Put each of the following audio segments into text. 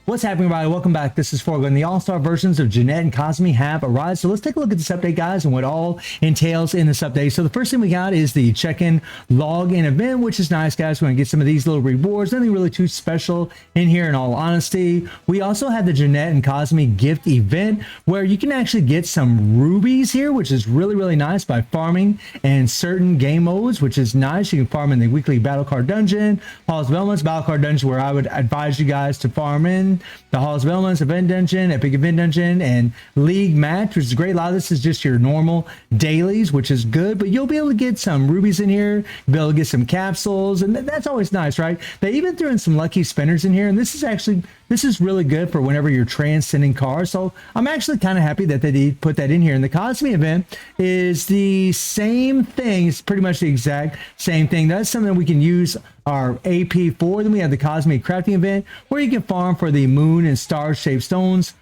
What's happening, everybody? Welcome back. This is Forgo, and the all-star versions of Jeanette and Cosme have arrived. So let's take a look at this update, guys, and what all entails in this update. So the first thing we got is the check-in login event, which is nice, guys. We're going to get some of these little rewards. Nothing really too special in here, in all honesty. We also have the Jeanette and Cosme gift event, where you can actually get some rubies here, which is really, really nice by farming in certain game modes, which is nice. You can farm in the weekly battle card dungeon, Halls of Elements battle card dungeon, where I would advise you guys to farm in the Halls of Elements event dungeon, epic event dungeon, and league match, which is great. A lot of this is just your normal dailies, which is good, but you'll be able to get some rubies in here, be able to get some capsules, and that's always nice, right? They even threw in some lucky spinners in here, and this is really good for whenever you're transcending cars. So I'm actually kind of happy that they did put that in here. And the Cosme event is the same thing. It's pretty much the exact same thing. That's something we can use our AP for. Then we have the Cosme crafting event, where you can farm for the moon and star shaped stones.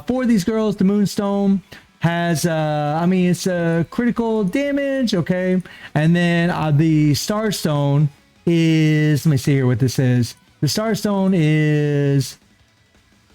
For these girls, the moonstone has it's a critical damage, okay? And then the starstone is, let me see here what this is. The starstone is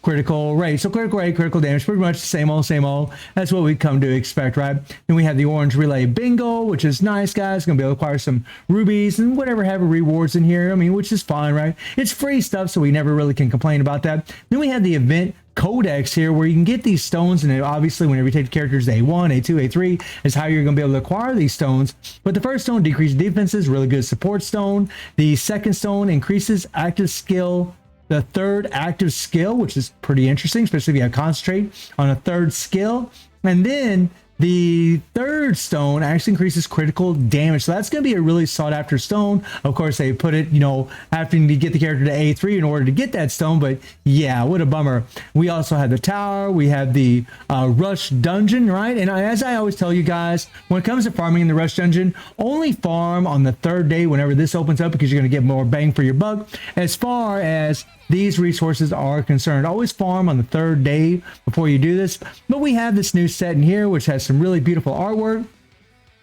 critical rate. So critical rate, critical damage, pretty much the same old. That's what we come to expect, right? Then we have the orange relay bingo, which is nice, guys. Gonna be able to acquire some rubies and whatever have rewards in here. I mean, which is fine, right? It's free stuff, so we never really can complain about that. Then we have the event codex here, where you can get these stones, and obviously whenever you take the characters to A1, A2, A3 is how you're going to be able to acquire these stones. But the first stone decreases defenses, really good support stone. The second stone increases active skill. The third active skill, which is pretty interesting, especially if you have concentrate on a third skill. And then the third stone actually increases critical damage. So that's going to be a really sought after stone. Of course, they put it, having to get the character to A3 in order to get that stone. But yeah, what a bummer. We also have the tower. We have the rush dungeon, right? And as I always tell you guys, when it comes to farming in the rush dungeon, only farm on the third day whenever this opens up, because you're going to get more bang for your buck. As far as these resources are concerned, always farm on the third day before you do this. But we have this new set in here, which has some really beautiful artwork.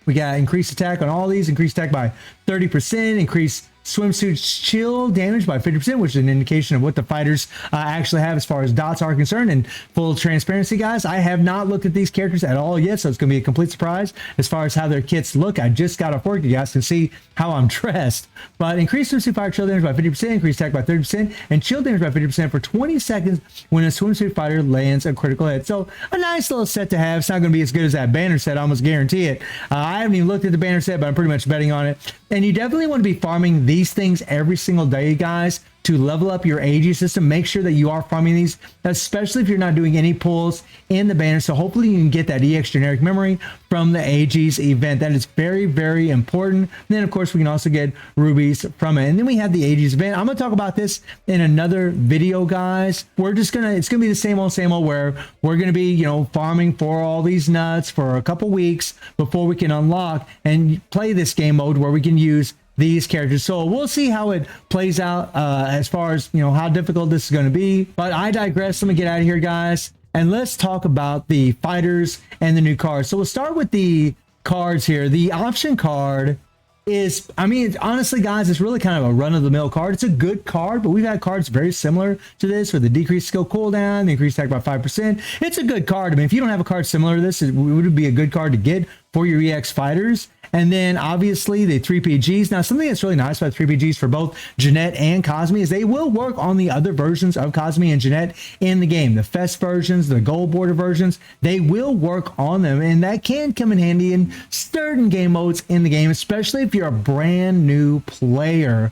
We got increased attack on all these, increased attack by 30%, increased swimsuit chill damage by 50%, which is an indication of what the fighters actually have as far as dots are concerned. And full transparency, guys, I have not looked at these characters at all yet, so it's going to be a complete surprise as far as how their kits look. I just got off work. You guys can see how I'm dressed. But increased swimsuit fire chill damage by 50%, increased attack by 30%, and chill damage by 50% for 20 seconds when a swimsuit fighter lands a critical hit. So a nice little set to have. It's not going to be as good as that banner set, I almost guarantee it. I haven't even looked at the banner set, but I'm pretty much betting on it. And you definitely want to be farming these things every single day, guys, to level up your AG system. Make sure that you are farming these, especially if you're not doing any pulls in the banner. So hopefully you can get that EX generic memory from the AG's event. That is very, very important. And then, of course, we can also get rubies from it. And then we have the AG's event. I'm going to talk about this in another video, guys. It's going to be the same old, where we're going to be, farming for all these nuts for a couple weeks before we can unlock and play this game mode where we can use these characters. So we'll see how it plays out as far as how difficult this is going to be. But I digress. Let me get out of here, guys, and let's talk about the fighters and the new cards. So we'll start with the cards here. The option card is, honestly, guys, it's really kind of a run-of-the-mill card. It's a good card, but we've had cards very similar to this with the decreased skill cooldown, the increased attack by 5%. It's a good card. If you don't have a card similar to this, it would be a good card to get for your EX fighters. And then obviously the 3PGs. Now, something that's really nice about 3PGs for both Jeanette and Cosme is they will work on the other versions of Cosme and Jeanette in the game. The Fest versions, the gold border versions, they will work on them. And that can come in handy in certain game modes in the game, especially if you're a brand new player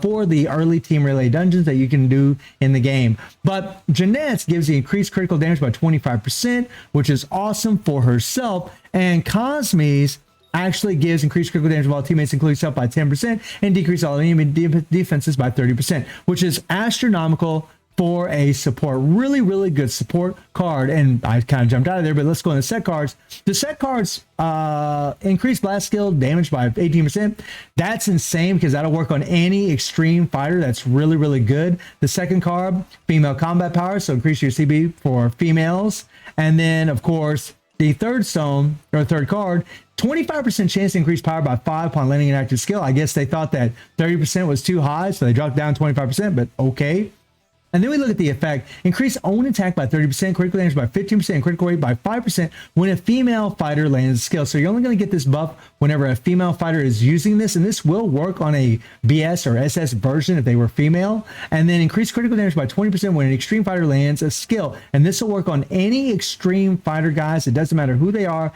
for the early team relay dungeons that you can do in the game. But Jeanette's gives you increased critical damage by 25%, which is awesome for herself. And Cosme's actually gives increased critical damage of all teammates, including self, by 10%, and decrease all enemy defenses by 30%, which is astronomical for a support. Really, really good support card. And I kind of jumped out of there, but let's go into set cards. The set cards increase blast skill damage by 18%. That's insane, because that'll work on any extreme fighter. That's really, really good. The second card, female combat power, so increase your CB for females. And then, of course, the third stone, or third card, 25% chance to increase power by 5 upon landing an active skill. I guess they thought that 30% was too high, so they dropped down 25%, but okay. And then we look at the effect. Increase own attack by 30%, critical damage by 15%, and critical rate by 5% when a female fighter lands a skill. So you're only going to get this buff whenever a female fighter is using this, and this will work on a BS or SS version if they were female. And then increase critical damage by 20% when an extreme fighter lands a skill. And this will work on any extreme fighter, guys. It doesn't matter who they are.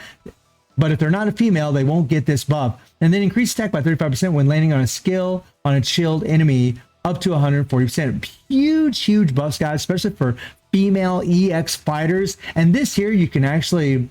But if they're not a female, they won't get this buff. And then increase attack by 35% when landing on a skill on a chilled enemy up to 140%. Huge buffs, guys, especially for female EX fighters. And this here, you can actually,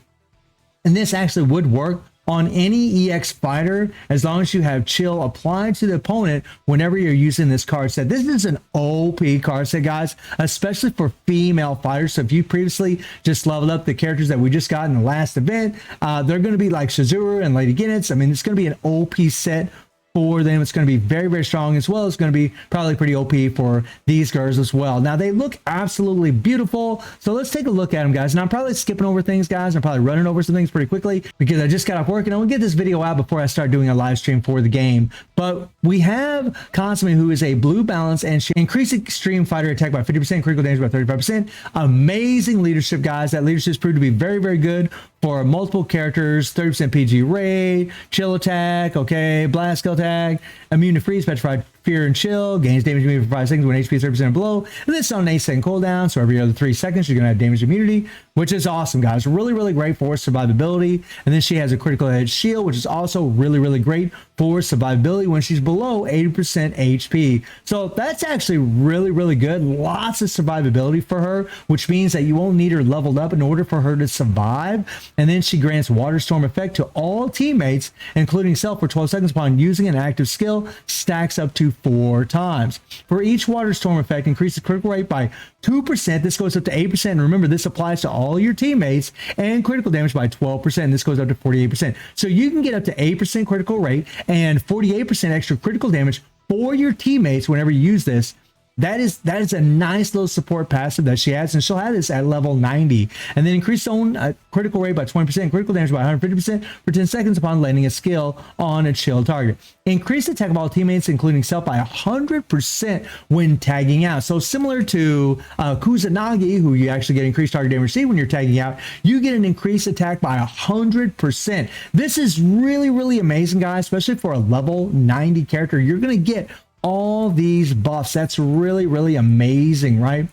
and this actually would work on any EX fighter as long as you have chill applied to the opponent whenever you're using this card set. This is an OP card set, guys, especially for female fighters. So if you previously just leveled up the characters that we just got in the last event, they're going to be like Shizuru and Lady Jeanette. I mean, it's going to be an OP set for them. It's going to be very strong, as well as going to be probably pretty OP for these girls as well. Now, they look absolutely beautiful. So let's take a look at them, guys. And I'm probably skipping over things, guys. I'm probably running over some things pretty quickly because I just got off work and I want to get this video out before I start doing a live stream for the game. But we have Cosme, who is a blue balance, and she increased extreme fighter attack by 50%, critical damage by 35%. Amazing leadership, guys. That leadership proved to be very good for multiple characters. 30% PG rate, chill attack, okay, blast skill attack, immune to freeze, petrified fear and chill, gains damage immunity for 5 seconds when HP is 30% or below. And this is on an 8-second cooldown, so every other 3 seconds you're gonna have damage immunity, which is awesome, guys. Really great for survivability. And then she has a critical edge shield, which is also really great for survivability when she's below 80% HP. So that's actually really good. Lots of survivability for her, which means that you won't need her leveled up in order for her to survive. And then she grants water storm effect to all teammates, including self, for 12 seconds upon using an active skill, stacks up to 4 times. For each water storm effect, increase the critical rate by 2%. This goes up to 8%. And remember, this applies to all your teammates, and critical damage by 12%. This goes up to 48%. So you can get up to 8% critical rate and 48% extra critical damage for your teammates whenever you use this. That is a nice little support passive that she has, and she'll have this at level 90. And then increase own critical rate by 20%, critical damage by 150% for 10 seconds upon landing a skill on a chill target. Increase the attack of all teammates, including self, by 100% when tagging out. So similar to Kusanagi, who you actually get increased target damage received when you're tagging out, you get an increased attack by 100%. This is really amazing, guys, especially for a level 90 character. You're going to get all these buffs. That's really amazing, right?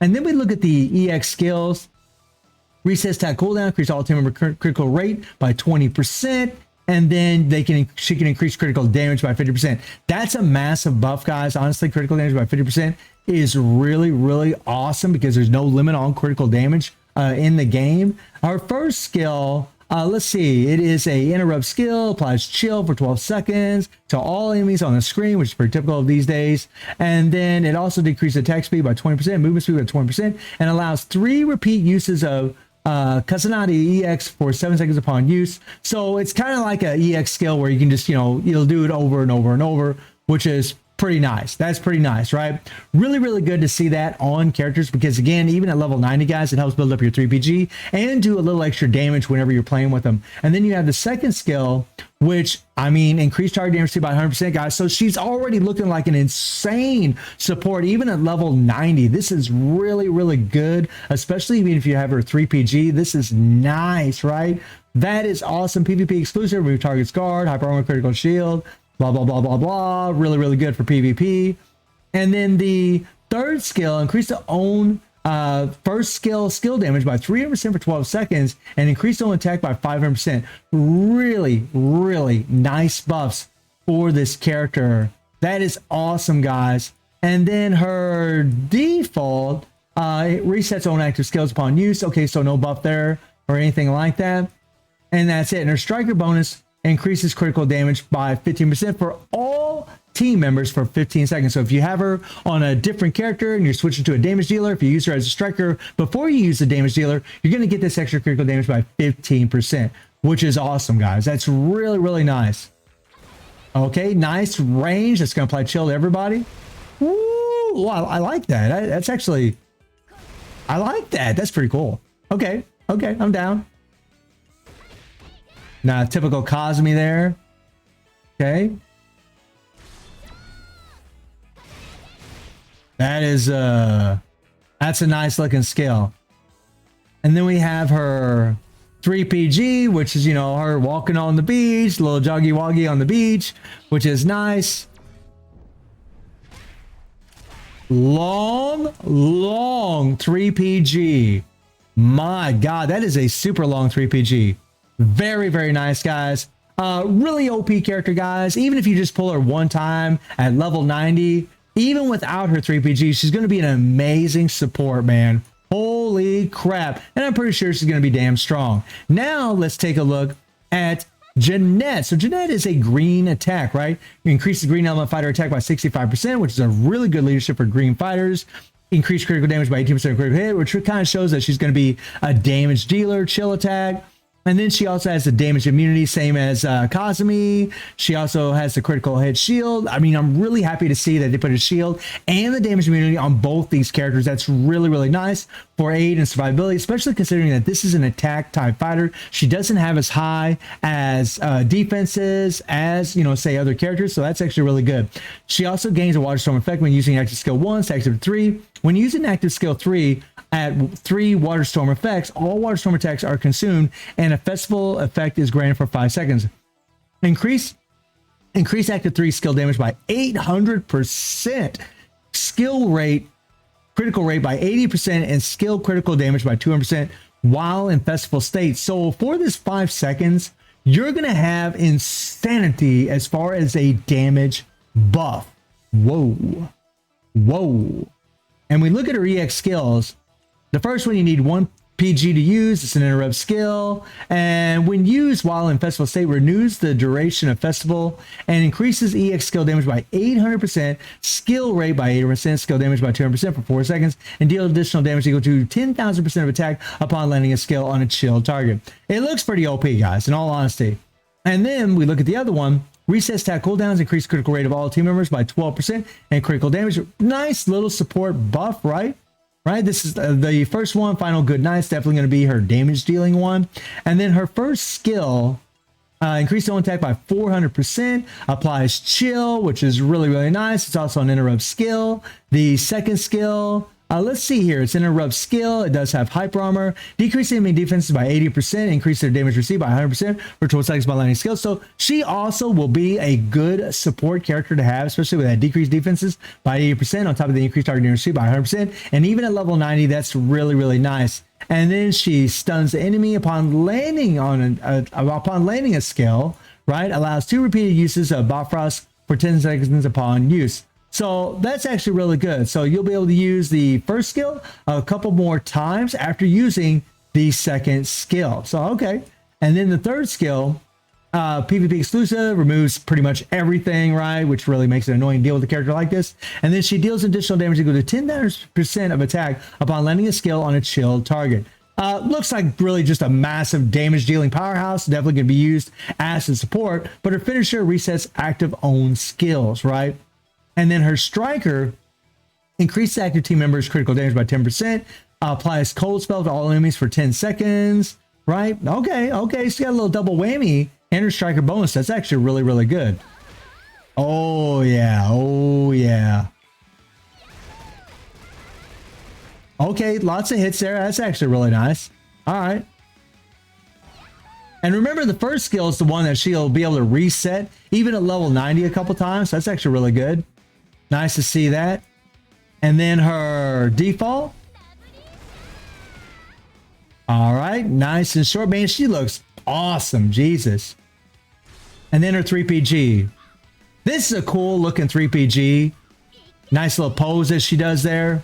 And then we look at the EX skills. Reset attack cooldown, increase all team member critical rate by 20%, and then she can increase critical damage by 50%. That's a massive buff, guys. Honestly, critical damage by 50% is really awesome because there's no limit on critical damage in the game. Our first skill, let's see, it is a interrupt skill, applies chill for 12 seconds to all enemies on the screen, which is pretty typical of these days. And then it also decreases attack speed by 20%, movement speed by 20%, and allows 3 repeat uses of Kusanagi EX for 7 seconds upon use. So it's kind of like a EX skill where you can just, you'll do it over and over, which is pretty nice. That's pretty nice, right? Really good to see that on characters because, again, even at level 90, guys, it helps build up your 3PG and do a little extra damage whenever you're playing with them. And then you have the second skill, which, I mean, increased target damage by 100%, guys. So she's already looking like an insane support, even at level 90. This is really good, especially even if you have her 3PG. This is nice, right? That is awesome. PvP exclusive, remove target's guard, hyper armor, critical shield, blah. Really good for PvP. And then the third skill, increase the own first skill damage by 300% for 12 seconds and increase own attack by 500%. Really nice buffs for this character. That is awesome, guys. And then her default, it resets own active skills upon use. Okay, so no buff there or anything like that. And that's it. And her striker bonus increases critical damage by 15% for all team members for 15 seconds. So if you have her on a different character and you're switching to a damage dealer, if you use her as a striker before you use the damage dealer, you're going to get this extra critical damage by 15%, which is awesome, guys. That's really nice. Okay, nice range. That's going to apply chill to everybody. Ooh, I like that. That's actually, I like that. That's pretty cool. Okay, I'm down. Now, typical Cosme there. Okay. That is that's a nice looking skill. And then we have her 3PG, which is, you know, her walking on the beach, little joggy woggy on the beach, which is nice. Long 3PG. My God, that is a super long 3PG. Very, very nice, guys. Really OP character, guys. Even if you just pull her one time at level 90, even without her 3PG, she's going to be an amazing support, man. Holy crap. And I'm pretty sure she's going to be damn strong. Now, let's take a look at Jeanette. So Jeanette is a green attack, right? You increase the green element fighter attack by 65%, which is a really good leadership for green fighters. Increase critical damage by 18% critical hit, which kind of shows that she's going to be a damage dealer, chill attack. And then she also has the damage immunity, same as Cosme. She also has the critical hit shield. I mean, I'm really happy to see that they put a shield and the damage immunity on both these characters. That's really, really nice for aid and survivability, especially considering that this is an attack type fighter. She doesn't have as high as defenses as, you know, say other characters. So that's actually really good. She also gains a water storm effect when using active skill 1, to active 3. When using active skill 3, at 3 water storm effects, all water storm attacks are consumed and a festival effect is granted for 5 seconds. Increase active 3 skill damage by 800%, skill rate, critical rate by 80%, and skill critical damage by 200% while in festival state. So for this 5 seconds, you're going to have insanity as far as a damage buff. Whoa. And we look at her EX skills. The first one, you need 1 PG to use. It's an interrupt skill. And when used while in festival state, renews the duration of festival and increases EX skill damage by 800%, skill rate by 80%, skill damage by 200% for 4 seconds, and deal additional damage equal to 10,000% of attack upon landing a skill on a chill target. It looks pretty OP, guys, in all honesty. And then we look at the other one. Resets attack cooldowns, increase critical rate of all team members by 12% and critical damage. Nice little support buff, right? This is the first one, Final Good Night's definitely going to be her damage dealing one. And then her first skill, increase own attack by 400%, applies chill, which is really, really nice. It's also an interrupt skill. The second skill, let's see here. It's interrupt skill. It does have hyper armor. Decrease enemy defenses by 80%. Increase their damage received by 100% for 12 seconds by landing skills. So she also will be a good support character to have, especially with that decreased defenses by 80% on top of the increased target damage received by 100%. And even at level 90, that's really, really nice. And then she stuns the enemy upon landing on a skill, right? Allows 2 repeated uses of Bifrost for 10 seconds upon use. So that's actually really good. So you'll be able to use the first skill a couple more times after using the second skill. So, okay. And then the third skill, PvP exclusive, removes pretty much everything, right? Which really makes it annoying to deal with a character like this. And then she deals additional damage equal to 10% of attack upon landing a skill on a chilled target. Looks like really just a massive damage dealing powerhouse. Definitely going to be used as a support, but her finisher resets active own skills, right? And then her striker increases active team members' critical damage by 10%, applies cold spell to all enemies for 10 seconds, right? Okay. She got a little double whammy and her striker bonus. That's actually really, really good. Oh, yeah. Okay, lots of hits there. That's actually really nice. All right. And remember, the first skill is the one that she'll be able to reset even at level 90 a couple times. That's actually really good. Nice to see that. And then her default. All right, nice and short. Man, she looks awesome. Jesus. And then her 3PG. This is a cool looking 3PG. Nice little pose that she does there.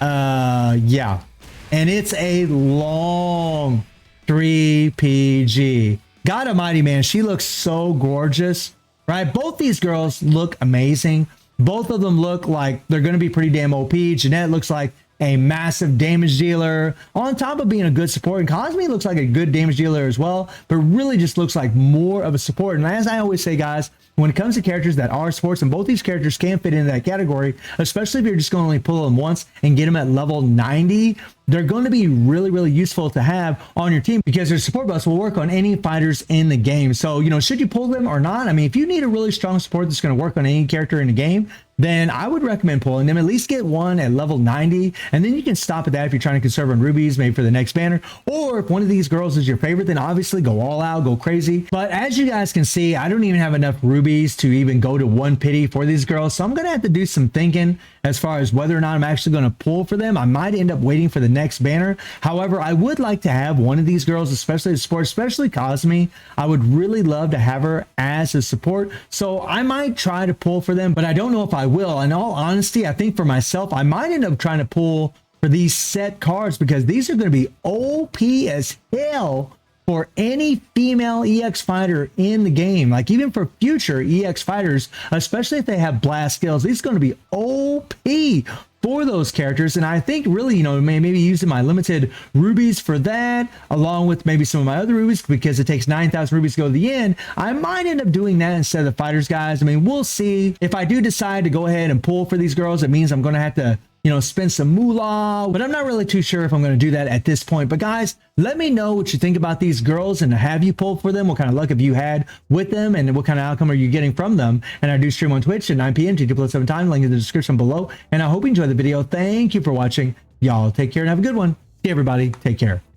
Yeah. And it's a long 3PG. God almighty, man. She looks so gorgeous. Right? Both these girls look amazing. Both of them look like they're going to be pretty damn OP. Jeanette looks like a massive damage dealer on top of being a good support. And Cosme looks like a good damage dealer as well, but really just looks like more of a support. And as I always say, guys, when it comes to characters that are supports, and both these characters can fit into that category, especially if you're just going to only pull them once and get them at level 90, they're going to be really, really useful to have on your team because their support buffs will work on any fighters in the game. So, you know, should you pull them or not? I mean, if you need a really strong support that's going to work on any character in the game, then I would recommend pulling them. At least get one at level 90, and then you can stop at that if you're trying to conserve on rubies, maybe for the next banner. Or if one of these girls is your favorite, then obviously go all out, go crazy. But as you guys can see, I don't even have enough rubies to even go to 1 pity for these girls. So I'm going to have to do some thinking as far as whether or not I'm actually going to pull for them. I might end up waiting for the next banner. However, I would like to have one of these girls, especially the support, especially Cosme. I would really love to have her as a support. So I might try to pull for them, but I don't know if I will. In all honesty, I think for myself, I might end up trying to pull for these set cards because these are going to be OP as hell for any female EX fighter in the game. Like even for future EX fighters, especially if they have blast skills, these are going to be OP for those characters. And I think really, you know, maybe using my limited rubies for that, along with maybe some of my other rubies, because it takes 9,000 rubies to go to the end. I might end up doing that instead of the fighters, guys. I mean, we'll see. If I do decide to go ahead and pull for these girls, it means I'm going to have to, you know, spend some moolah, but I'm not really too sure if I'm going to do that at this point. But guys, let me know what you think about these girls, and have you pulled for them? What kind of luck have you had with them, and what kind of outcome are you getting from them? And I do stream on Twitch at 9 p.m. GT+7 time, link in the description below. And I hope you enjoyed the video. Thank you for watching. Y'all take care and have a good one. See everybody. Take care.